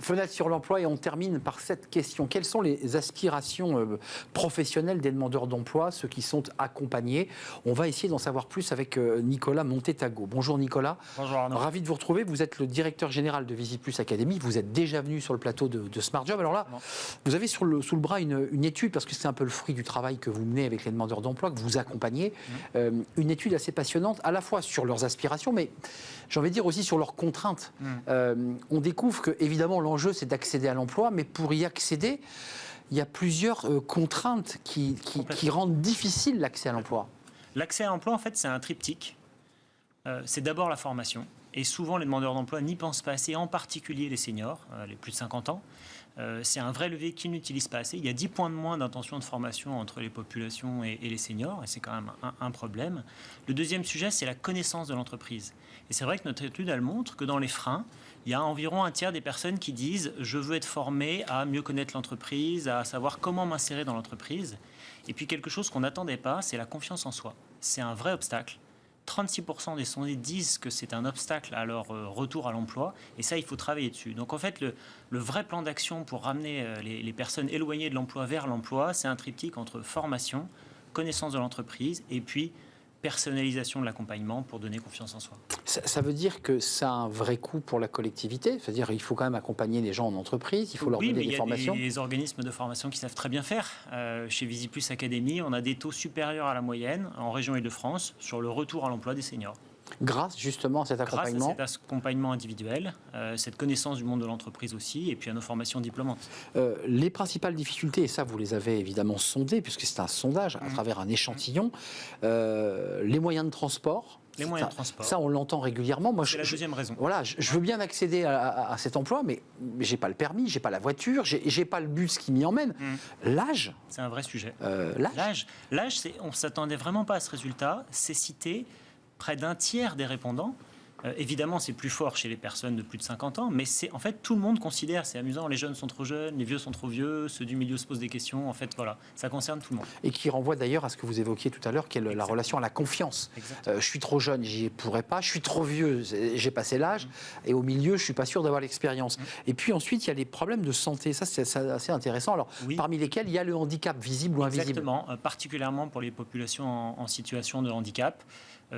Fenêtre sur l'emploi et on termine par cette question. Quelles sont les aspirations professionnelles des demandeurs d'emploi, ceux qui sont accompagnés? On va essayer d'en savoir plus avec Nicolas Montetago. Bonjour Nicolas. Bonjour Arnaud. Ravi de vous retrouver. Vous êtes le directeur général de Visiplus Academy. Vous êtes déjà venu sur le plateau de Smart Job. Alors là, vous avez sous le bras une étude, parce que c'est un peu le fruit du travail que vous menez avec les demandeurs d'emploi, que vous accompagnez. Une étude assez passionnante, à la fois sur leurs aspirations, mais j'ai envie de dire aussi sur leurs contraintes. On découvre que, évidemment, l'enjeu, c'est d'accéder à l'emploi, mais pour y accéder, il y a plusieurs contraintes qui rendent difficile l'accès à l'emploi. L'accès à l'emploi, en fait, c'est un triptyque. C'est d'abord la formation. Et souvent, les demandeurs d'emploi n'y pensent pas assez, en particulier les seniors, les plus de 50 ans. C'est un vrai levier qu'ils n'utilisent pas assez. Il y a 10 points de moins d'intention de formation entre les populations et les seniors, et c'est quand même un problème. Le deuxième sujet, c'est la connaissance de l'entreprise. Et c'est vrai que notre étude, elle montre que dans les freins, il y a environ un tiers des personnes qui disent « je veux être formé à mieux connaître l'entreprise, à savoir comment m'insérer dans l'entreprise ». Et puis quelque chose qu'on n'attendait pas, c'est la confiance en soi. C'est un vrai obstacle. 36% des sondés disent que c'est un obstacle à leur retour à l'emploi, et ça, il faut travailler dessus. Donc en fait, le vrai plan d'action pour ramener les personnes éloignées de l'emploi vers l'emploi, c'est un triptyque entre formation, connaissance de l'entreprise, et puis personnalisation de l'accompagnement pour donner confiance en soi. Ça veut dire que ça a un vrai coût pour la collectivité? C'est-à-dire qu'il faut quand même accompagner les gens en entreprise, il faut leur donner des formations? Oui, mais il y a des organismes de formation qui savent très bien faire. Chez Visiplus Academy, on a des taux supérieurs à la moyenne en région Île-de-France sur le retour à l'emploi des seniors. Grâce justement à cet accompagnement? Grâce à cet accompagnement individuel, cette connaissance du monde de l'entreprise aussi, et puis à nos formations diplômantes. Les principales difficultés, et ça vous les avez évidemment sondées, puisque c'est un sondage à travers un échantillon, les moyens de transport. Les moyens de transport. Ça, on l'entend régulièrement. C'est la deuxième raison. Voilà, je veux bien accéder à cet emploi, mais j'ai pas le permis, j'ai pas la voiture, j'ai pas le bus qui m'y emmène. L'âge. C'est un vrai sujet. L'âge, on s'attendait vraiment pas à ce résultat. C'est cité près d'un tiers des répondants. Évidemment, c'est plus fort chez les personnes de plus de 50 ans, mais c'est en fait tout le monde considère, c'est amusant, les jeunes sont trop jeunes, les vieux sont trop vieux, ceux du milieu se posent des questions. En fait, voilà, ça concerne tout le monde. Et qui renvoie d'ailleurs à ce que vous évoquiez tout à l'heure, qui est la relation à la confiance. Je suis trop jeune, j'y pourrais pas. Je suis trop vieux, j'ai passé l'âge. Et au milieu, je suis pas sûr d'avoir l'expérience. Et puis ensuite, il y a les problèmes de santé. Ça, c'est assez intéressant. Alors, parmi lesquels il y a le handicap visible ou invisible. Exactement, particulièrement pour les populations en situation de handicap.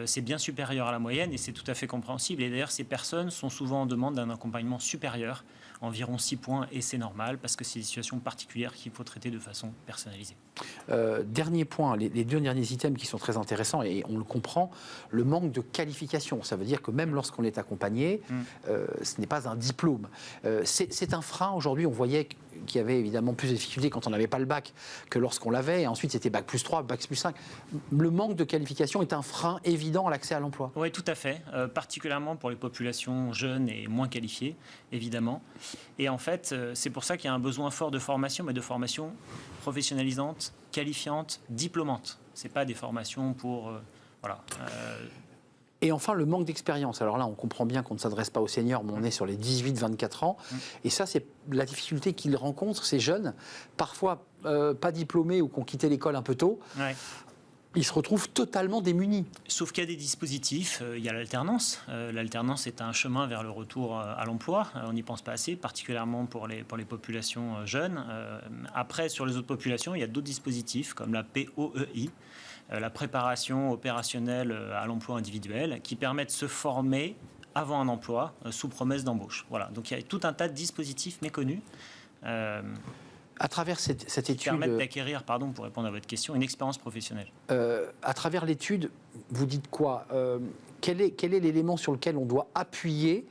C'est bien supérieur à la moyenne et c'est tout à fait compréhensible. Et d'ailleurs, ces personnes sont souvent en demande d'un accompagnement supérieur, environ 6 points, et c'est normal parce que c'est des situations particulières qu'il faut traiter de façon personnalisée. Dernier point, les deux derniers items qui sont très intéressants, et on le comprend, le manque de qualification. Ça veut dire que même lorsqu'on est accompagné, ce n'est pas un diplôme. C'est un frein aujourd'hui. On voyait qu'il y avait évidemment plus de difficultés quand on n'avait pas le bac que lorsqu'on l'avait, et ensuite c'était bac plus 3, bac plus 5. Le manque de qualification est un frein évident à l'accès à l'emploi. Oui, tout à fait, particulièrement pour les populations jeunes et moins qualifiées, évidemment. Et en fait, c'est pour ça qu'il y a un besoin fort de formation, mais de formation professionnalisante, qualifiante, diplômante. Ce n'est pas des formations pour... Et enfin, le manque d'expérience. Alors là, on comprend bien qu'on ne s'adresse pas aux seniors, mais on est sur les 18-24 ans. Et ça, c'est la difficulté qu'ils rencontrent, ces jeunes, parfois pas diplômés ou qui ont quitté l'école un peu tôt. Ouais. Ils se retrouvent totalement démunis. Sauf qu'il y a des dispositifs, il y a l'alternance. L'alternance est un chemin vers le retour à l'emploi. On n'y pense pas assez, particulièrement pour les populations jeunes. Après, sur les autres populations, il y a d'autres dispositifs, comme la POEI, la préparation opérationnelle à l'emploi individuel, qui permet de se former avant un emploi, sous promesse d'embauche. Voilà. Donc il y a tout un tas de dispositifs méconnus. À travers cette étude... Qui permettent d'acquérir, pour répondre à votre question, une expérience professionnelle. À travers l'étude, vous dites quoi? Quel est l'élément sur lequel on doit appuyer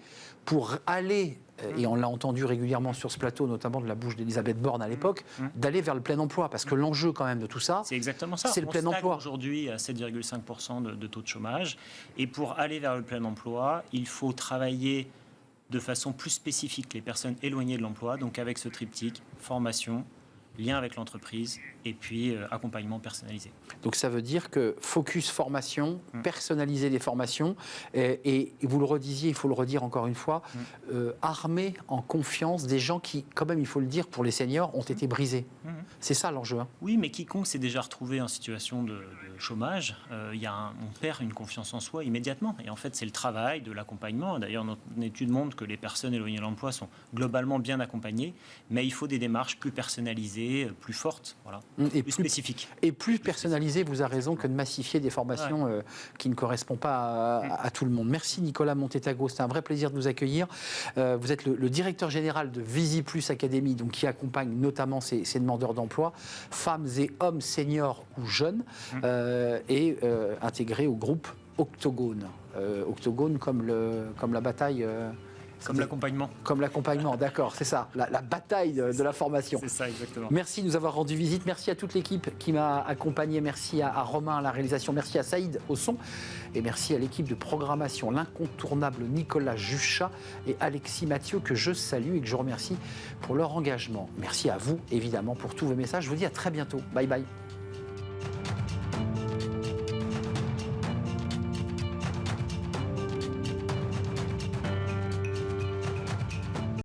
pour aller, et on l'a entendu régulièrement sur ce plateau, notamment de la bouche d'Elisabeth Borne à l'époque, d'aller vers le plein emploi? Parce que l'enjeu quand même de tout ça, c'est exactement ça. C'est le plein emploi. Aujourd'hui à 7,5% de taux de chômage. Et pour aller vers le plein emploi, il faut travailler de façon plus spécifique les personnes éloignées de l'emploi, donc avec ce triptyque, formation, lien avec l'entreprise et puis accompagnement personnalisé. Donc ça veut dire que focus formation, personnaliser les formations et vous le redisiez, il faut le redire encore une fois, armer en confiance des gens qui, quand même, il faut le dire, pour les seniors, ont été brisés. C'est ça l'enjeu. Hein. Oui, mais quiconque s'est déjà retrouvé en situation de chômage, on perd une confiance en soi immédiatement. Et en fait, c'est le travail de l'accompagnement. D'ailleurs, notre étude montre que les personnes éloignées de l'emploi sont globalement bien accompagnées, mais il faut des démarches plus personnalisées, plus fortes, voilà, et plus spécifiques. Et plus personnalisées, vous avez raison, que de massifier des formations qui ne correspondent pas à tout le monde. Merci Nicolas Montetago, c'était un vrai plaisir de vous accueillir. Vous êtes le directeur général de VisiPlus Academy, donc qui accompagne notamment ces demandeurs d'emploi, femmes et hommes seniors ou jeunes, et intégrés au groupe Octogone. Octogone comme la bataille... Comme l'accompagnement. Comme l'accompagnement, d'accord, c'est ça, la bataille de la formation. C'est ça, exactement. Merci de nous avoir rendu visite, merci à toute l'équipe qui m'a accompagné, merci à Romain à la réalisation, merci à Saïd au son, et merci à l'équipe de programmation, l'incontournable Nicolas Juchat et Alexis Mathieu, que je salue et que je remercie pour leur engagement. Merci à vous, évidemment, pour tous vos messages. Je vous dis à très bientôt. Bye bye.